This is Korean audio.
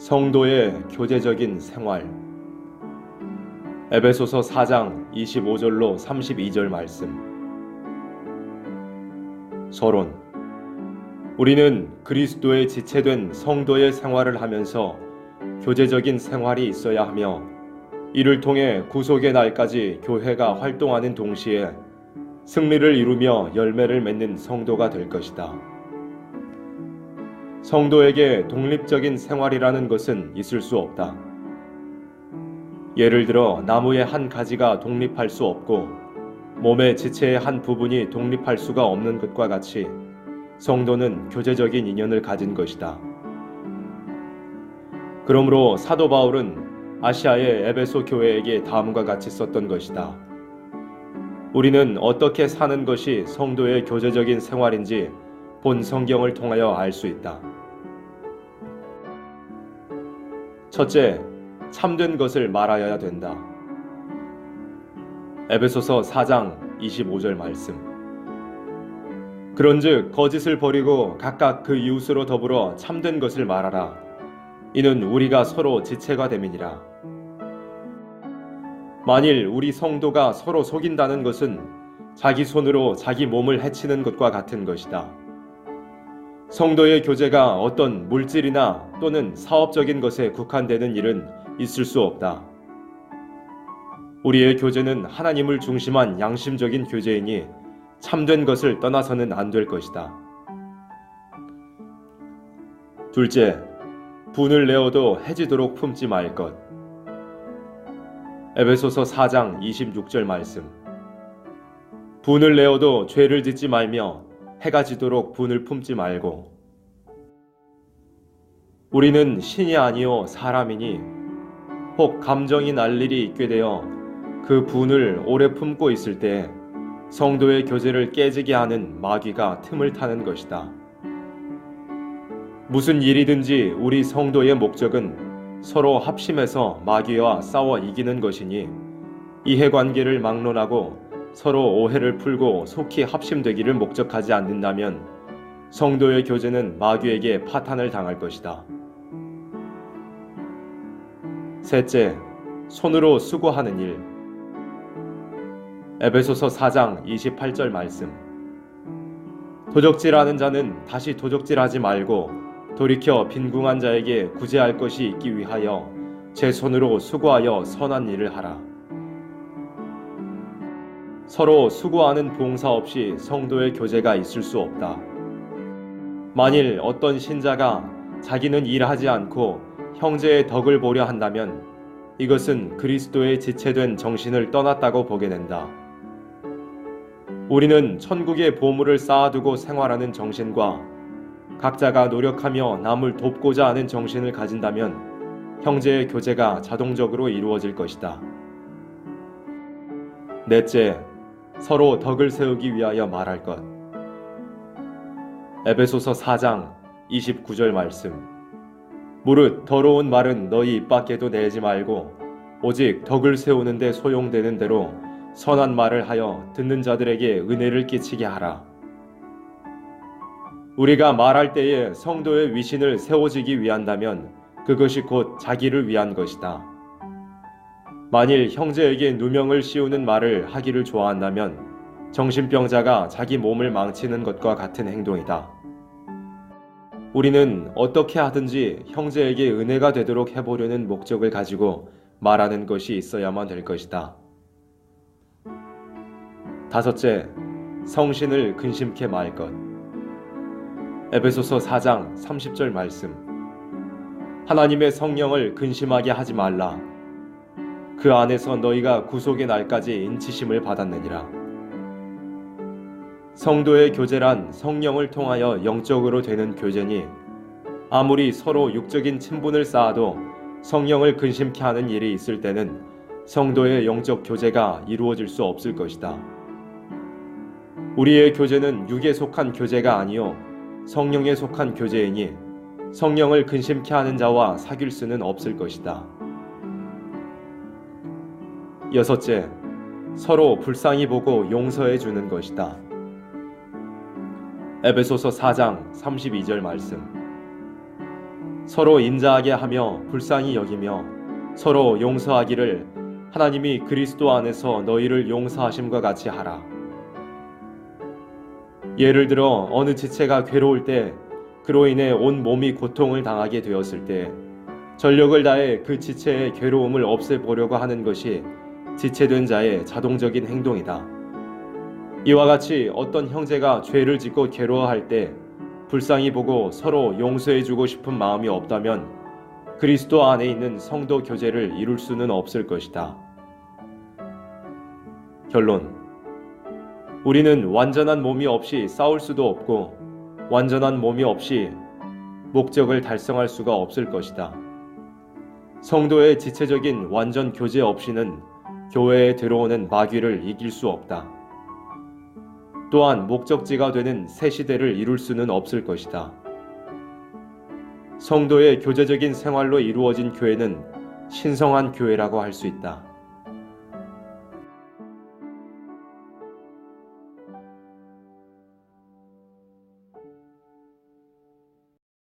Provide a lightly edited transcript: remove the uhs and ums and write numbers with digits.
성도의 교제적인 생활. 에베소서 4장 25절로 32절 말씀. 서론. 우리는 그리스도의 지체된 성도의 생활을 하면서 교제적인 생활이 있어야 하며, 이를 통해 구속의 날까지 교회가 활동하는 동시에 승리를 이루며 열매를 맺는 성도가 될 것이다. 성도에게 독립적인 생활이라는 것은 있을 수 없다. 예를 들어 나무의 한 가지가 독립할 수 없고 몸의 지체의 한 부분이 독립할 수가 없는 것과 같이 성도는 교제적인 인연을 가진 것이다. 그러므로 사도 바울은 아시아의 에베소 교회에게 다음과 같이 썼던 것이다. 우리는 어떻게 사는 것이 성도의 교제적인 생활인지 본 성경을 통하여 알 수 있다. 첫째, 참된 것을 말하여야 된다. 에베소서 4장 25절 말씀. 그런즉 거짓을 버리고 각각 그 이웃으로 더불어 참된 것을 말하라. 이는 우리가 서로 지체가 됨이니라. 만일 우리 성도가 서로 속인다는 것은 자기 손으로 자기 몸을 해치는 것과 같은 것이다. 성도의 교제가 어떤 물질이나 또는 사업적인 것에 국한되는 일은 있을 수 없다. 우리의 교제는 하나님을 중심한 양심적인 교제이니 참된 것을 떠나서는 안 될 것이다. 둘째, 분을 내어도 해지도록 품지 말 것. 에베소서 4장 26절 말씀. 분을 내어도 죄를 짓지 말며 해가 지도록 분을 품지 말고. 우리는 신이 아니요 사람이니 혹 감정이 날 일이 있게 되어 그 분을 오래 품고 있을 때 성도의 교제를 깨지게 하는 마귀가 틈을 타는 것이다. 무슨 일이든지 우리 성도의 목적은 서로 합심해서 마귀와 싸워 이기는 것이니 이해관계를 막론하고 서로 오해를 풀고 속히 합심되기를 목적하지 않는다면 성도의 교제는 마귀에게 파탄을 당할 것이다. 셋째, 손으로 수고하는 일. 에베소서 4장 28절 말씀. 도적질하는 자는 다시 도적질하지 말고 돌이켜 빈궁한 자에게 구제할 것이 있기 위하여 제 손으로 수고하여 선한 일을 하라. 서로 수고하는 봉사 없이 성도의 교제가 있을 수 없다. 만일 어떤 신자가 자기는 일하지 않고 형제의 덕을 보려 한다면 이것은 그리스도의 지체된 정신을 떠났다고 보게 된다. 우리는 천국의 보물을 쌓아두고 생활하는 정신과 각자가 노력하며 남을 돕고자 하는 정신을 가진다면 형제의 교제가 자동적으로 이루어질 것이다. 넷째, 서로 덕을 세우기 위하여 말할 것. 에베소서 4장 29절 말씀. 무릇 더러운 말은 너희 입 밖에도 내지 말고 오직 덕을 세우는 데 소용되는 대로 선한 말을 하여 듣는 자들에게 은혜를 끼치게 하라. 우리가 말할 때에 성도의 위신을 세워지기 위한다면 그것이 곧 자기를 위한 것이다. 만일 형제에게 누명을 씌우는 말을 하기를 좋아한다면 정신병자가 자기 몸을 망치는 것과 같은 행동이다. 우리는 어떻게 하든지 형제에게 은혜가 되도록 해보려는 목적을 가지고 말하는 것이 있어야만 될 것이다. 다섯째, 성신을 근심케 말 것. 에베소서 4장 30절 말씀. 하나님의 성령을 근심하게 하지 말라. 그 안에서 너희가 구속의 날까지 인치심을 받았느니라. 성도의 교제란 성령을 통하여 영적으로 되는 교제니 아무리 서로 육적인 친분을 쌓아도 성령을 근심케 하는 일이 있을 때는 성도의 영적 교제가 이루어질 수 없을 것이다. 우리의 교제는 육에 속한 교제가 아니요 성령에 속한 교제이니 성령을 근심케 하는 자와 사귈 수는 없을 것이다. 여섯째, 서로 불쌍히 보고 용서해 주는 것이다. 에베소서 4장 32절 말씀. 서로 인자하게 하며 불쌍히 여기며 서로 용서하기를 하나님이 그리스도 안에서 너희를 용서하심과 같이 하라. 예를 들어 어느 지체가 괴로울 때 그로 인해 온 몸이 고통을 당하게 되었을 때 전력을 다해 그 지체의 괴로움을 없애보려고 하는 것이 지체된 자의 자동적인 행동이다. 이와 같이 어떤 형제가 죄를 짓고 괴로워할 때 불쌍히 보고 서로 용서해주고 싶은 마음이 없다면 그리스도 안에 있는 성도 교제를 이룰 수는 없을 것이다. 결론. 우리는 완전한 몸이 없이 싸울 수도 없고 완전한 몸이 없이 목적을 달성할 수가 없을 것이다. 성도의 지체적인 완전 교제 없이는 교회에 들어오는 마귀를 이길 수 없다. 또한 목적지가 되는 새 시대를 이룰 수는 없을 것이다. 성도의 교제적인 생활로 이루어진 교회는 신성한 교회라고 할 수 있다.